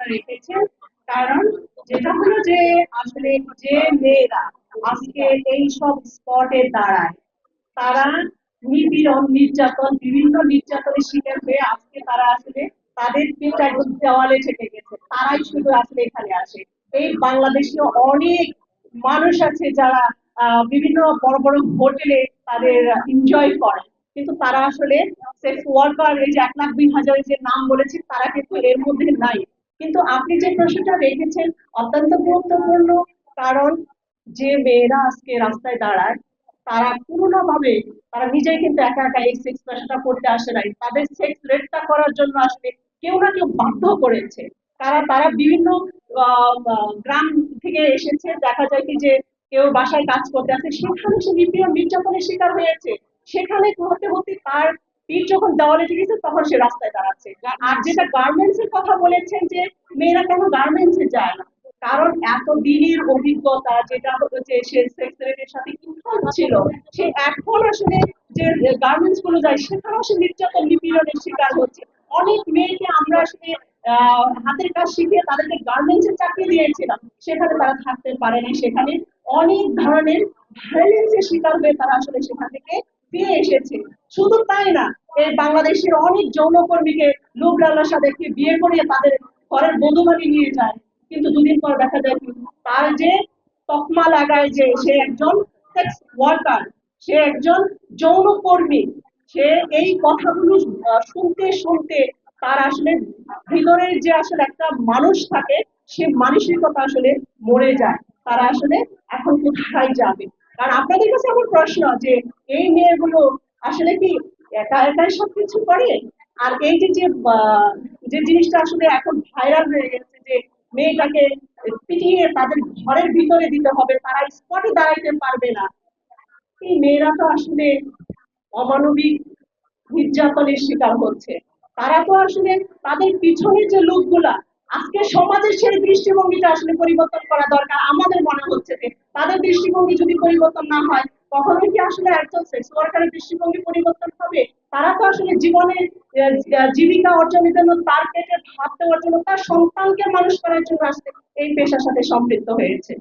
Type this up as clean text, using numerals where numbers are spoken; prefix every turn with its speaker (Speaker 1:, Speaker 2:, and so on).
Speaker 1: প্রশ্নটা রেখেছেন। কারণ যেটা হলো যে আসলে যে মেয়েরা আজকে এই সব স্পটে দাঁড়ায়, তারা নিপীড়ন, নির্যাতন, বিভিন্ন নির্যাতনের শিকার হয়ে আজকে তারা আসলে তাদের পিঠটা একদম দেওয়ালে ঠেকে গেছে, তারাই শুধু আসলে এখানে আসে। এই বাংলাদেশে অনেক মানুষ আছে যারা বিভিন্ন বড় বড় হোটেলে তাদের এনজয় করে, কিন্তু তারা আসলে সেক্স ওয়ার্কার, এই যে 1,02,000 যে নাম বলেছি, তারা কিন্তু এর মধ্যে নাই। কিন্তু আপনি যে প্রশ্নটা রেখেছেন অত্যন্ত গুরুত্বপূর্ণ। কারণ যে মেয়েরা আজকে রাস্তায় দাঁড়ায়, তারা কোনোভাবে তারা নিজেই কিন্তু একা একা এই সেক্স পেশাটা করতে আসে নাই, তাদের সেক্স রেটটা করার জন্য আসলে কেউ না কেউ বাধ্য করেছে। তারা তারা বিভিন্ন গ্রাম থেকে এসেছে, দেখা যায় কি যে কেউ বাসায় কাজ করতে আসে, সেখানে সে নিপীড়ন নির্যাতনের শিকার হয়েছে। সেখানে হতে হতে তার পিঠ যখন দেওয়ালে ঠেকেছে তখন সে রাস্তায় দাঁড়াচ্ছে। আর যেটা গার্মেন্টস এর কথা বলেছেন যে মেয়েরা কেন গার্মেন্টস এ যায় না, কারণ এত দিনের অভিজ্ঞতা যেটা হচ্ছে সে সেক্স রেটের সাথে ইনভলভ ছিল, সে এখন আসলে যে গার্মেন্টস গুলো যায় সেখানেও সে নির্যাতন নিপীড়নের শিকার হচ্ছে। অনেক মেয়েকে আমরা আসলে হাতের কাজ শিখিয়ে তাদেরকে গার্মেন্টস এর চাকরি দিয়েছিলাম, সেখানে তারা থাকতে পারেনি, সেখানে অনেক ধরনের ভায়োলেন্সের শিকার হয়ে তারা আসলে সেখান থেকে ফিরে এসেছে। শুধু তাই না, এই বাংলাদেশের অনেক যৌনকর্মীকে লোভ লালসা দেখিয়ে বিয়ে করিয়ে তাদের ঘরের বধূ বানিয়ে নিয়ে যায়, কিন্তু দুদিন পর দেখা যায় কি তার যে তকমা লাগায় যে সে একজন সেক্স ওয়ার্কার, সে একজন যৌনকর্মী, সে এই কথাগুলো শুনতে শুনতে তার আসলে ভিতরের যে আসলে একটা মানুষ থাকে, সে মানসিকতা আসলে মরে যায়। তারা আসলে এখন কোথায় যাবে? কারণ আপনাদের কাছে আমার প্রশ্ন যে এই মেয়েগুলো আসলে কি একা একাই সবকিছু করে? আর এই যে যে যে জিনিসটা আসলে এখন ভাইরাল হয়ে গেছে যে মেয়েটাকে পিটিয়ে তাদের ঘরের ভিতরে দিতে হবে, তারা স্পটে দাঁড়াইতে পারবে না, এই মেয়েরা তো আসলে অমানবিক নির্যাতনের শিকার হচ্ছে। তারা তো আসলে তাদের পিছনের যে লোকগুলা, আজকে সমাজের সেই দৃষ্টিভঙ্গিটা আসলে পরিবর্তন করা দরকার। আমাদের মনে হচ্ছে যে তাদের দৃষ্টিভঙ্গি যদি পরিবর্তন না হয়, কখনোই কি আসলে একজন সেক্স ওয়ার্কারের দৃষ্টিভঙ্গি পরিবর্তন হবে? তারা তো আসলে জীবনে জীবিকা অর্জনের জন্য, তার পেটে ভাত দেওয়ার জন্য, তার সন্তানকে মানুষ করার জন্য আসলে এই পেশার সাথে সম্পৃক্ত হয়েছে।